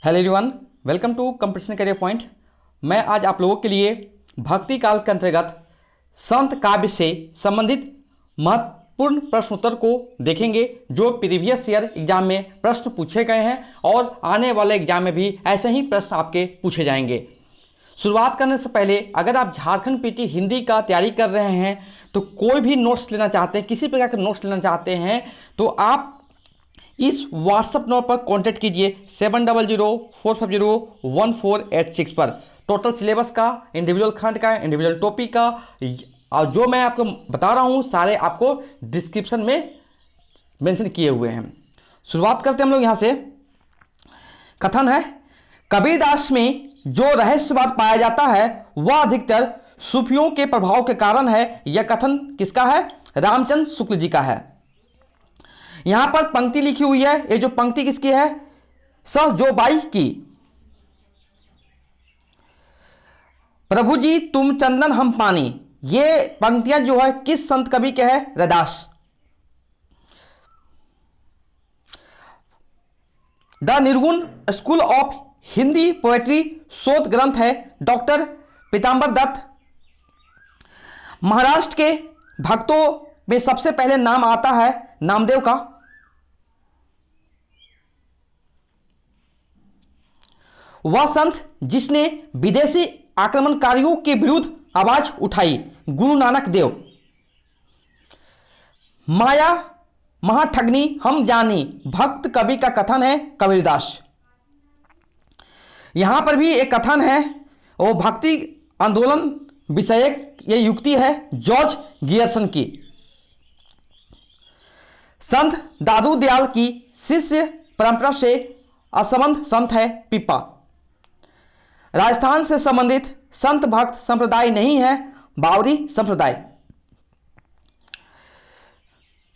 Hello everyone, welcome to Competition Career Point. मैं आज आप लोगों के लिए भक्ति काल के अंतर्गत संत काव्य से संबंधित महत्वपूर्ण प्रश्न उत्तर को देखेंगे जो प्रीवियस ईयर एग्जाम में प्रश्न पूछे गए हैं और आने वाले एग्जाम में भी ऐसे ही प्रश्न आपके पूछे जाएंगे। शुरुआत करने से पहले अगर आप झारखंड पीटी हिंदी का तैयारी कर रहे हैं तो कोई भी नोट्स लेना चाहते हैं, किसी प्रकार के नोट्स लेना चाहते हैं तो आप इस व्हाट्सएप नंबर पर कांटेक्ट कीजिए 7004501486 पर। टोटल सिलेबस का, इंडिविजुअल खंड का, इंडिविजुअल टॉपिक का और जो मैं आपको बता रहा हूँ सारे आपको डिस्क्रिप्शन में मेंशन किए हुए हैं। शुरुआत करते हैं हम लोग यहाँ से। कथन है, कबीरदास में जो रहस्यवाद पाया जाता है वह अधिकतर सूफियों के प्रभाव के कारण है। यह कथन किसका है? रामचंद्र शुक्ल जी का है। यहां पर पंक्ति लिखी हुई है, ये जो पंक्ति किसकी है? सह जोबाई की। प्रभु जी तुम चंदन हम पानी, ये पंक्तियां जो है किस संत कवि के है? रैदास। द निर्गुण स्कूल ऑफ हिंदी पोएट्री शोध ग्रंथ है डॉक्टर पीतांबर दत्त। महाराष्ट्र के भक्तों में सबसे पहले नाम आता है नामदेव का। वह संत जिसने विदेशी आक्रमणकारियों के विरुद्ध आवाज उठाई, गुरु नानक देव। माया महाठगनी हम जानी, भक्त कवि का कथन है कबीरदास। यहां पर भी एक कथन है वो भक्ति आंदोलन विषयक ये युक्ति है जॉर्ज गियर्सन की। संत दादू दयाल की शिष्य परंपरा से असंबद्ध संत है पीपा। राजस्थान से संबंधित संत भक्त संप्रदाय नहीं है बावरी संप्रदाय।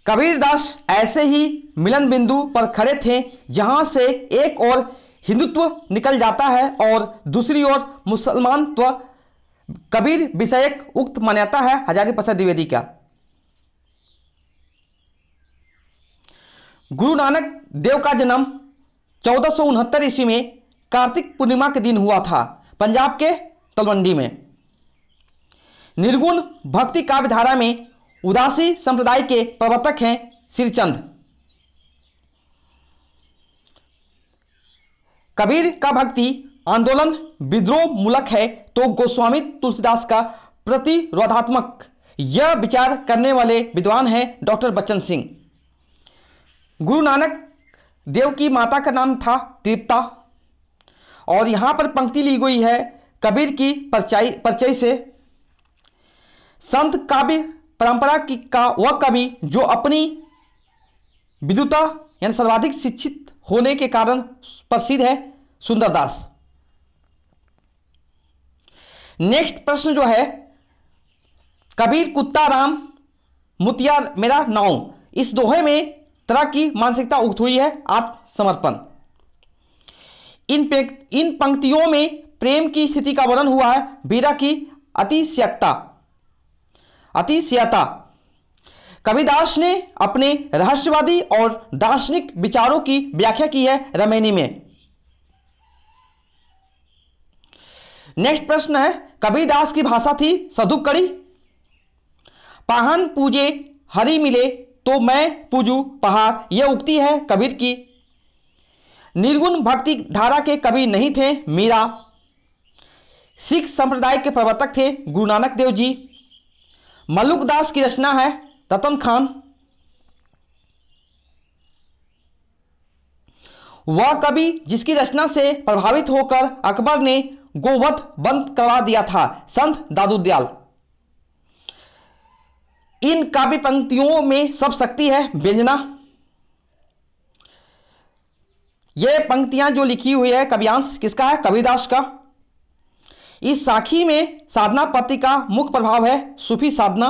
कबीरदास ऐसे ही मिलन बिंदु पर खड़े थे जहां से एक ओर हिंदुत्व निकल जाता है और दूसरी ओर मुसलमानत्व। कबीर विषयक उक्त मान्यता है हजारी प्रसाद द्विवेदी का। गुरु नानक देव का जन्म 1469 ईस्वी में कार्तिक पूर्णिमा के दिन हुआ था, पंजाब के तलवंडी में। निर्गुण भक्ति काव्य धारा में उदासी संप्रदाय के प्रवर्तक हैं श्रीचंद। कबीर का भक्ति आंदोलन विद्रोह मूलक है तो गोस्वामी तुलसीदास का प्रतिरोधात्मक। यह विचार करने वाले विद्वान हैं डॉक्टर बच्चन सिंह। गुरु नानक देव की माता का नाम था तृप्ता और यहां पर पंक्ति ली गई है कबीर की परिचय से। संत काव्य परंपरा की का वह कवि जो अपनी विद्वता यानी सर्वाधिक शिक्षित होने के कारण प्रसिद्ध है सुंदरदास। नेक्स्ट प्रश्न जो है, कबीर कुत्ता राम मुतिया मेरा नाव, इस दोहे में तरह की मानसिकता उक्त हुई है आत्मसमर्पण। इन पंक्तियों में प्रेम की स्थिति का वर्णन हुआ है वीरा की अतिशयता। कबीरदास ने अपने रहस्यवादी और दार्शनिक विचारों की व्याख्या की है रमैनी में। नेक्स्ट प्रश्न है, कबीरदास की भाषा थी सदुकड़ी। पाहन पूजे हरि मिले तो मैं पूजू पहाड़, यह उक्ति है कबीर की। निर्गुण भक्ति धारा के कवि नहीं थे मीरा। सिख संप्रदाय के प्रवर्तक थे गुरु नानक देव जी। मल्लुकदास की रचना है रतन खान। वह कवि जिसकी रचना से प्रभावित होकर अकबर ने गोवध बंद करवा दिया था संत दादू दयाल। इन काव्य पंक्तियों में सब शक्ति है व्यंजना। ये पंक्तियां जो लिखी हुई है काव्यांश किसका है? कबीरदास का। इस साखी में साधना पद्धति का मुख्य प्रभाव है सूफी साधना।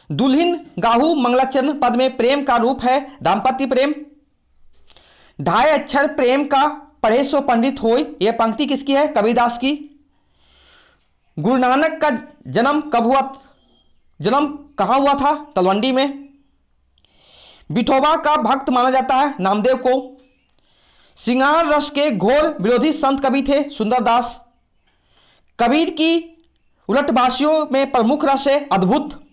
दुल्हिन गाहू मंगलाचरण पद में प्रेम का रूप है दाम्पत्य प्रेम। ढाई अक्षर प्रेम का पढ़े सो पंडित होय, यह पंक्ति किसकी है? कबीरदास की। गुरु नानक का जन्म कब हुआ? जन्म कहां हुआ था? तलवंडी में। विठोबा का भक्त माना जाता है नामदेव को। श्रृंगार रस के घोर विरोधी संत कवि थे सुंदरदास। कबीर की उलटबासियों में प्रमुख रस है अद्भुत।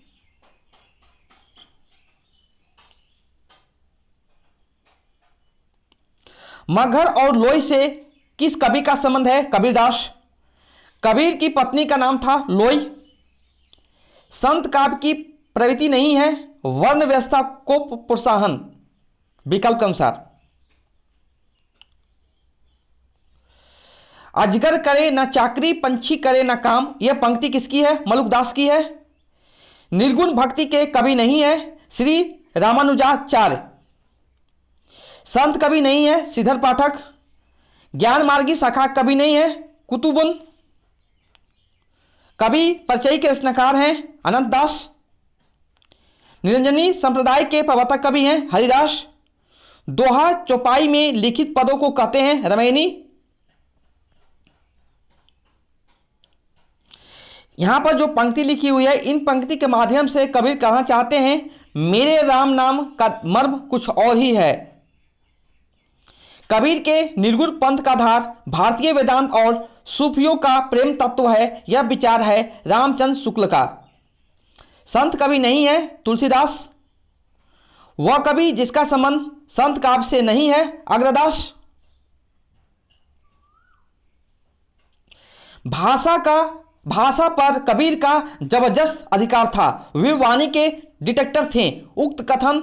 मगहर और लोई से किस कवि का संबंध है? कबीरदास। कबीर की पत्नी का नाम था लोई। संत काव्य की प्रवृत्ति नहीं है वर्ण व्यवस्था को प्रोत्साहन। विकल्प के अनुसार अजगर करे न चाकरी पंछी करे न काम, यह पंक्ति किसकी है? मलुकदास की है। निर्गुण भक्ति के कवि नहीं है श्री रामानुजाचार्य। संत कवि नहीं है श्रीधर पाठक। ज्ञान मार्गी शाखा कवि नहीं है कुतुबुन। कवि परिचय के रचनाकार हैं अनंत दास। निरंजनी संप्रदाय के प्रवर्तक कवि हैं हरिदास। दोहा चौपाई में लिखित पदों को कहते हैं रामायणी। यहां पर जो पंक्ति लिखी हुई है इन पंक्ति के माध्यम से कबीर कहना चाहते हैं मेरे राम नाम का मर्म कुछ और ही है। कबीर के निर्गुण पंथ का आधार भारतीय वेदांत और सूफियों का प्रेम तत्व है। यह विचार है रामचंद्र शुक्ल का। संत कवि नहीं है तुलसीदास। वह कवि जिसका संबंध संत काव्य से नहीं है अग्रदास। भाषा पर कबीर का जबरदस्त अधिकार था। वे वाणी के डिटेक्टर थे। उक्त कथन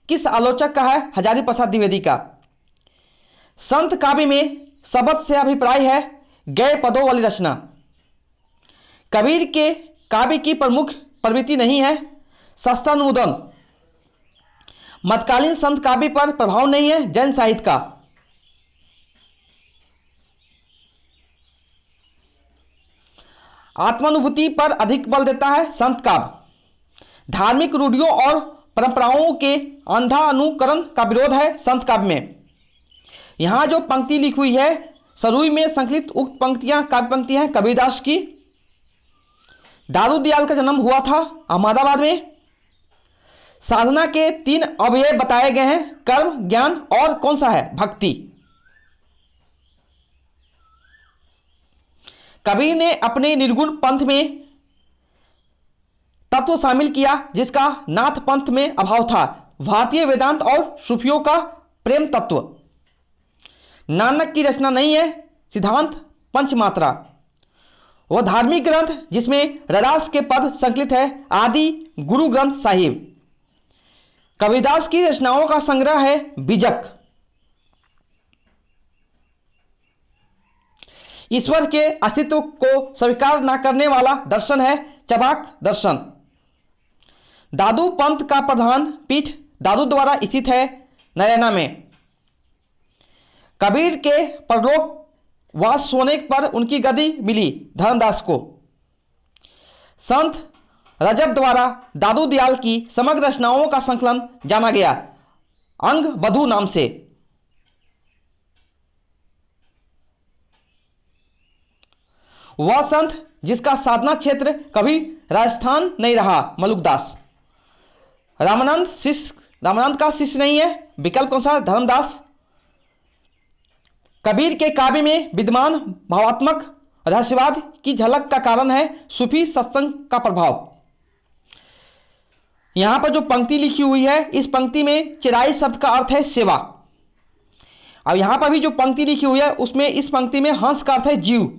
किस आलोचक का है? हजारी प्रसाद द्विवेदी का। संत काव्य में शब्द से अभिप्राय है गए पदों वाली रचना। कबीर के काव्य की प्रमुख प्रवृत्ति नहीं है शस्त्रानुमोदन। मध्यकालीन संत काव्य पर प्रभाव नहीं है जैन साहित्य का। आत्मानुभूति पर अधिक बल देता है संत काव्य। धार्मिक रूढ़ियों और परंपराओं के अंधा अनुकरण का विरोध है संत काव्य में। यहां जो पंक्ति लिखी हुई है सरुई में संकलित उक्त पंक्तियां काव्य पंक्तियां हैं कबीरदास की। दारू दयाल का जन्म हुआ था अहमदाबाद में। साधना के 3 अवयव बताए गए हैं कर्म ज्ञान और कौन सा है? भक्ति। कबीर ने अपने निर्गुण पंथ में तत्व शामिल किया जिसका नाथ पंथ में अभाव था। भारतीय वेदांत और सूफियों का प्रेम तत्व। नानक की रचना नहीं है सिद्धांत पंचमात्रा। वह धार्मिक ग्रंथ जिसमें ररास के पद संकलित है आदि गुरु ग्रंथ साहिब। कबीरदास की रचनाओं का संग्रह है बीजक। ईश्वर के अस्तित्व को स्वीकार न करने वाला दर्शन है चबाक दर्शन। दादू पंथ का प्रधान पीठ दादू द्वारा स्थित है नरैना में। कबीर के परलोक वास होने पर उनकी गद्दी मिली धर्मदास को। संत रजब द्वारा दादू दयाल की समग्र रचनाओं का संकलन जाना गया अंग बधू नाम से। वह संत जिसका साधना क्षेत्र कभी राजस्थान नहीं रहा मलुकदास। रामानंद का शिष्य नहीं है विकल्प कौन सा? धर्मदास। कबीर के काव्य में विद्यमान भावात्मक रहस्यवाद की झलक का कारण है सूफी सत्संग का प्रभाव। यहां पर जो पंक्ति लिखी हुई है इस पंक्ति में चिराई शब्द का अर्थ है सेवा। अब यहां पर भी जो पंक्ति लिखी हुई है उसमें इस पंक्ति में हंस का अर्थ है जीव।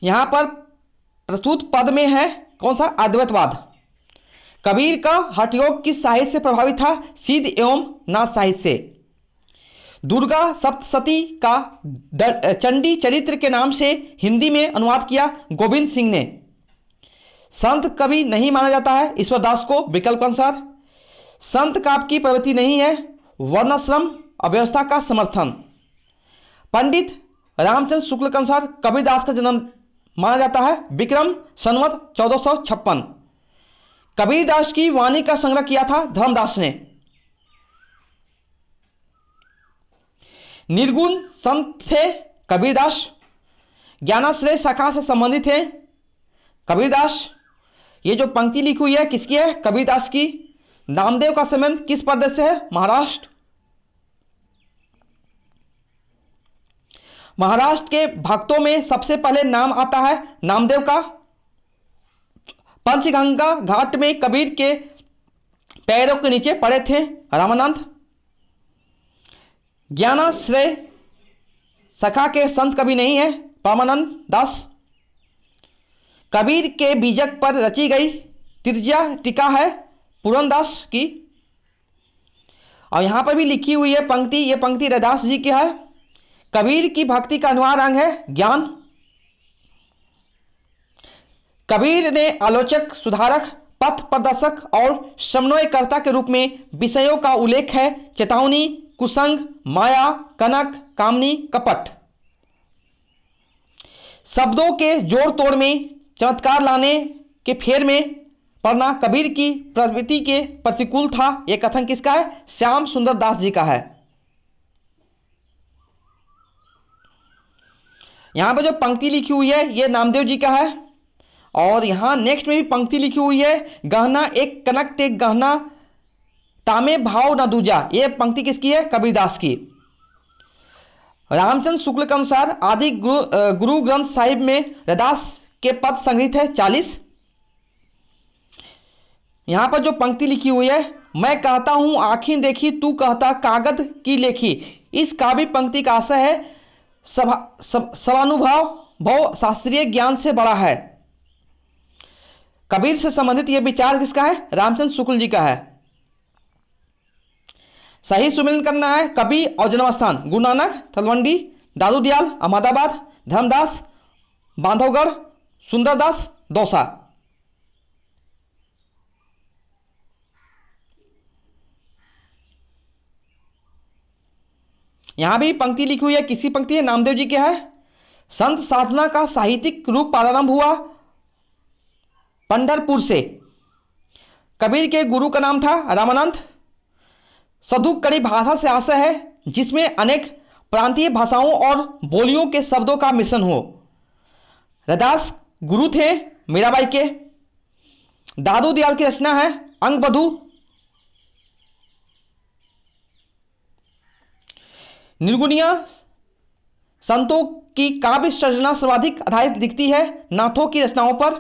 यहां पर प्रस्तुत पद में है कौन सा? अद्वैतवाद। कबीर का हठयोग किस साहित्य से प्रभावित था? सिद्ध एवं नाथ साहित्य से। दुर्गा सप्तशती का चंडी चरित्र के नाम से हिंदी में अनुवाद किया गोविंद सिंह ने। संत कवि नहीं माना जाता है ईश्वरदास को विकल्प अनुसार। संत काव्य की प्रवृत्ति नहीं है वर्णाश्रम अव्यवस्था का समर्थन। पंडित रामचंद्र शुक्ल के अनुसार कबीरदास का जन्म माना जाता है विक्रम संवत 1456। कबीरदास की वाणी का संग्रह किया था धर्मदास ने। निर्गुण संत थे कबीरदास। ज्ञानाश्रय शाखा से संबंधित हैं कबीरदास। ये जो पंक्ति लिखी हुई है किसकी है? कबीरदास की। नामदेव का संबंध किस प्रदेश से है? महाराष्ट्र। महाराष्ट्र के भक्तों में सबसे पहले नाम आता है नामदेव का। पंचगंगा घाट में कबीर के पैरों के नीचे पड़े थे रामानंद। ज्ञानाश्रय सखा के संत कभी नहीं है परमानंद दास। कबीर के बीजक पर रची गई तिरजिया टीका है पूरनदास की। और यहां पर भी लिखी हुई है पंक्ति, ये पंक्ति रैदास जी की है। कबीर की भक्ति का अनिवार्य अंग है ज्ञान। कबीर ने आलोचक, सुधारक, पथ प्रदर्शक और समन्वयकर्ता के रूप में विषयों का उल्लेख है चेतावनी, कुसंग, माया, कनक, कामनी, कपट। शब्दों के जोड़ तोड़ में चमत्कार लाने के फेर में पढ़ना कबीर की प्रवृत्ति के प्रतिकूल था। यह कथन किसका है? श्याम सुंदर दास जी का है। यहां पर जो पंक्ति लिखी हुई है यह नामदेव जी का है। और यहां नेक्स्ट में भी पंक्ति लिखी हुई है गहना एक कनक ते गहना तामे भाव न दूजा। यह पंक्ति किसकी है? कबीरदास की। रामचंद्र शुक्ल के अनुसार आदि गुरु ग्रंथ साहिब में रैदास के पद संग्रहित है 40। यहां पर जो पंक्ति लिखी हुई है मैं कहता हूं आंखें देखी तू कहता कागद की लेखी। इस काव्य पंक्ति का आशय है स्वानुभव भव शास्त्रीय ज्ञान से बड़ा है। कबीर से संबंधित यह विचार किसका है? रामचंद्र शुक्ल जी का है। सही सुमिरन करना है कवि और जन्मस्थान गुरु नानक तलवंडी, दादू दयाल अहमदाबाद, धर्मदास बांधवगढ़, सुंदरदास दौसा। यहां भी पंक्ति लिखी हुई है, किसी पंक्ति है? नामदेव जी के है। संत साधना का साहित्यिक रूप प्रारंभ हुआ पंढरपुर से। कबीर के गुरु का नाम था रामानंद। सदुकड़ी भाषा से आशय है जिसमें अनेक प्रांतीय भाषाओं और बोलियों के शब्दों का मिश्रण हो। रैदास गुरु थे मीराबाई के। दादू दयाल की रचना है अंगबधू। निर्गुणिया संतों की काव्य सृजना सर्वाधिक आधारित दिखती है नाथों की रचनाओं पर।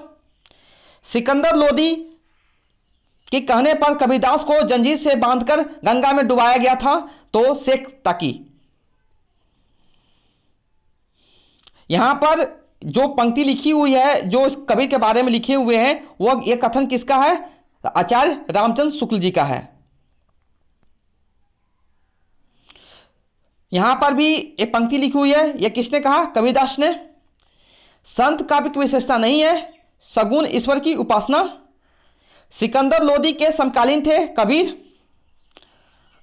सिकंदर लोदी के कहने पर कबीरदास को जंजीर से बांधकर गंगा में डुबाया गया था तो शेख ताकी। यहां पर जो पंक्ति लिखी हुई है जो कबीर के बारे में लिखे हुए हैं वह यह कथन किसका है? आचार्य रामचंद्र शुक्ल जी का है। यहां पर भी एक पंक्ति लिखी हुई है, यह किसने कहा? कबीरदास ने। संत काव्य की विशेषता नहीं है सगुण ईश्वर की उपासना। सिकंदर लोदी के समकालीन थे कबीर।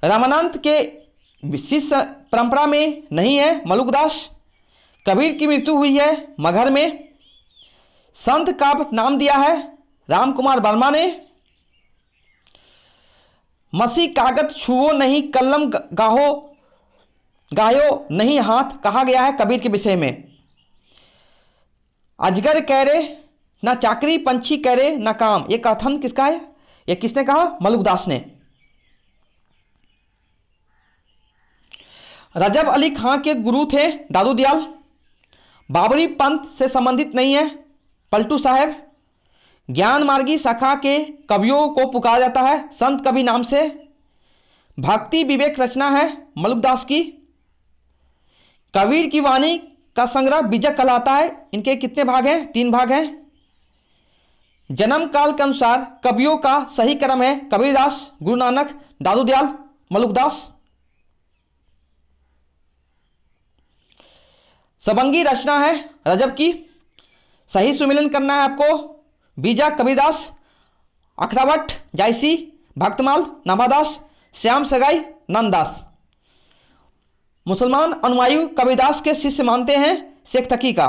रामानंद के शिष्य परंपरा में नहीं है मलुकदास। कबीर की मृत्यु हुई है मगहर में। संत काव्य नाम दिया है राम कुमार वर्मा ने। मसी कागज छुओ नहीं कलम गायो नहीं हाथ कहा गया है कबीर के विषय में। अजगर करे ना चाकरी पंछी करे ना काम। यह कथन किसका है? यह किसने कहा? मलुकदास ने। रजब अली खां के गुरु थे दादू दयाल। बाबरी पंथ से संबंधित नहीं है पलटू साहब। ज्ञान मार्गी शाखा के कवियों को पुकारा जाता है संत कवि नाम से। भक्ति विवेक रचना है मलुकदास की। कबीर की वाणी का संग्रह बीजक कहलाता है। इनके कितने भाग हैं? 3 भाग हैं। जन्म काल के अनुसार कवियों का सही क्रम है कबीरदास, गुरु नानक, दादू दयाल, मलुकदास। सबंगी रचना है रजब की। सही सुमिलन करना है आपको। बीजा कबीरदास, अखरावट जायसी, भक्तमाल नाभादास, श्याम सगाई नंददास। मुसलमान अनुयायी कबीरदास के शिष्य मानते हैं शेख तकी का।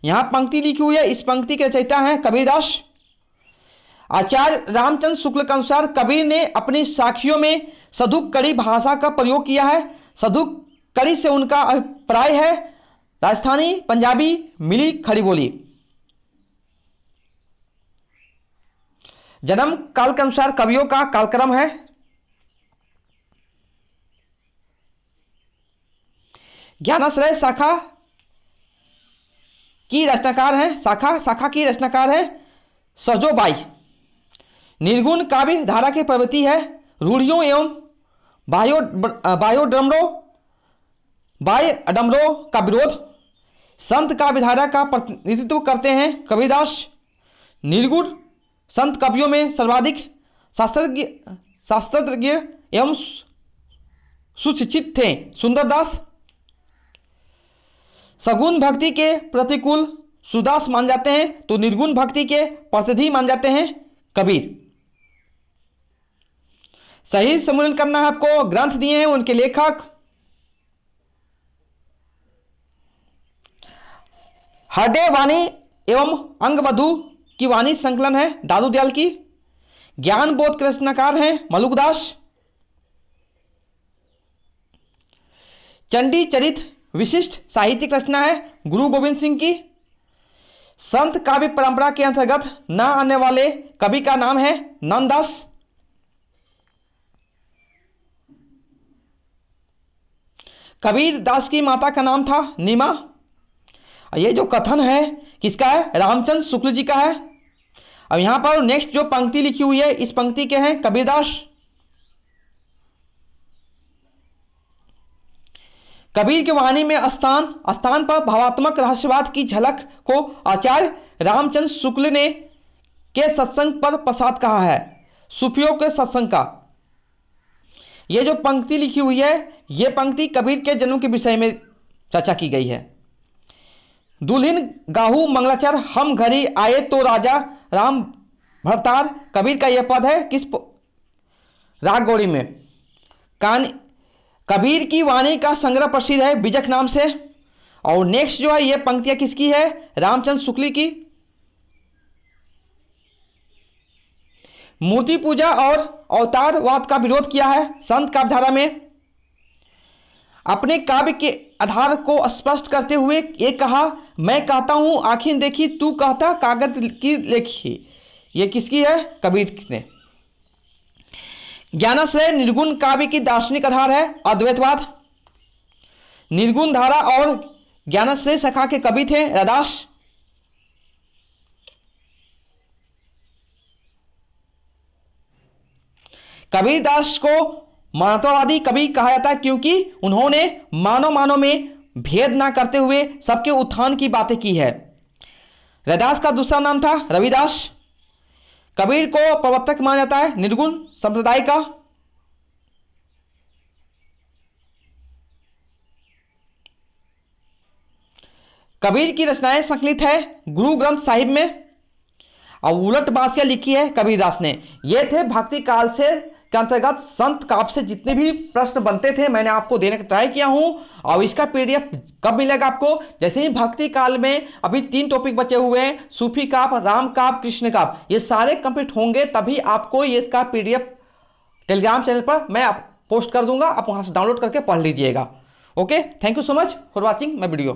यहां पंक्ति लिखी हुई है, इस पंक्ति के रचयिता हैं कबीरदास। आचार्य रामचंद्र शुक्ल के अनुसार कबीर ने अपनी साखियों में सधुकड़ी भाषा का प्रयोग किया है। सधुकड़ी से उनका अभिप्राय है राजस्थानी, पंजाबी, मिली खड़ी बोली। जन्म काल के अनुसार कवियों का कालक्रम है। ज्ञानाश्रय शाखा की रचनाकार है, शाखा की रचनाकार है सजोबाई। निर्गुण काव्य धारा की प्रवृत्ति है। रूढ़ियों एवं बाह्य का विरोध। संत काव्य धारा का प्रतिनिधित्व करते हैं कबीरदास। निर्गुण संत कवियों में सर्वाधिक शास्त्रज्ञ एवं सुशिक्षित थे सुंदरदास। सगुण भक्ति के प्रतिकूल सुदास मान जाते हैं, तो निर्गुण भक्ति के प्रतिनिधि मान जाते हैं कबीर। सही सम्मिलन करना है आपको। ग्रंथ दिए हैं उनके लेखक। हरदेव वाणी एवं अंगबधू की वाणी संकलन है दादू दयाल की। ज्ञान बोध के रचनाकार हैं मलुकदास। चंडी चरित विशिष्ट साहित्यिक रचना है गुरु गोविंद सिंह की। संत काव्य परंपरा के अंतर्गत न आने वाले कवि का नाम है नंददास। कबीर दास की माता का नाम था नीमा। ये जो कथन है किसका है? रामचंद्र शुक्ल जी का है। अब यहां पर नेक्स्ट जो पंक्ति लिखी हुई है इस पंक्ति के हैं कबीरदास। कबीर की वाणी में स्थान पर भावात्मक रहस्यवाद की झलक को आचार्य रामचंद्र शुक्ल ने के सत्संग पर प्रसाद कहा है, सूफियों के सत्संग का। ये जो पंक्ति लिखी हुई है ये पंक्ति कबीर के जन्म के विषय में चर्चा की गई है। दुल्हिन गाहू मंगलाचर हम घरी आए तो राजा राम भरतार। कबीर का यह पद है किस राग गौड़ी में। कबीर की वाणी का संग्रह प्रसिद्ध है बिजक नाम से। और नेक्स्ट जो है ये पंक्तियां किसकी है? रामचंद्र शुक्ल की। मूर्ति पूजा और अवतारवाद का विरोध किया है संत काव्यधारा में। अपने काव्य के आधार को स्पष्ट करते हुए ये कहा, मैं कहता हूं आंखें देखी तू कहता कागज की लेखी। ये किसकी है? कबीर ने। ज्ञानाश्रय निर्गुण काव्य की दार्शनिक आधार है अद्वैतवाद। निर्गुण धारा और ज्ञानाश्रय शाखा के कवि थे रैदास। कबीरदास को मानवतावादी कवि कहा जाता है क्योंकि उन्होंने मानव में भेद ना करते हुए सबके उत्थान की बातें की है। रैदास का दूसरा नाम था रविदास। कबीर को प्रवर्तक माना जाता है निर्गुण संप्रदाय का। कबीर की रचनाएं संकलित है गुरु ग्रंथ साहिब में और उलट बासियां लिखी है कबीरदास ने। ये थे भक्ति काल से के अंतर्गत संत काव्य से जितने भी प्रश्न बनते थे मैंने आपको देने का ट्राई किया हूं। और इसका पीडीएफ कब मिलेगा आपको? जैसे ही भक्ति काल में अभी 3 टॉपिक बचे हुए हैं, सूफी काव्य, राम काव्य, कृष्ण काव्य, ये सारे कंप्लीट होंगे तभी आपको ये इसका पीडीएफ टेलीग्राम चैनल पर मैं पोस्ट कर दूंगा। आप वहां से डाउनलोड करके पढ़ लीजिएगा। Okay, thank you so much for watching my video.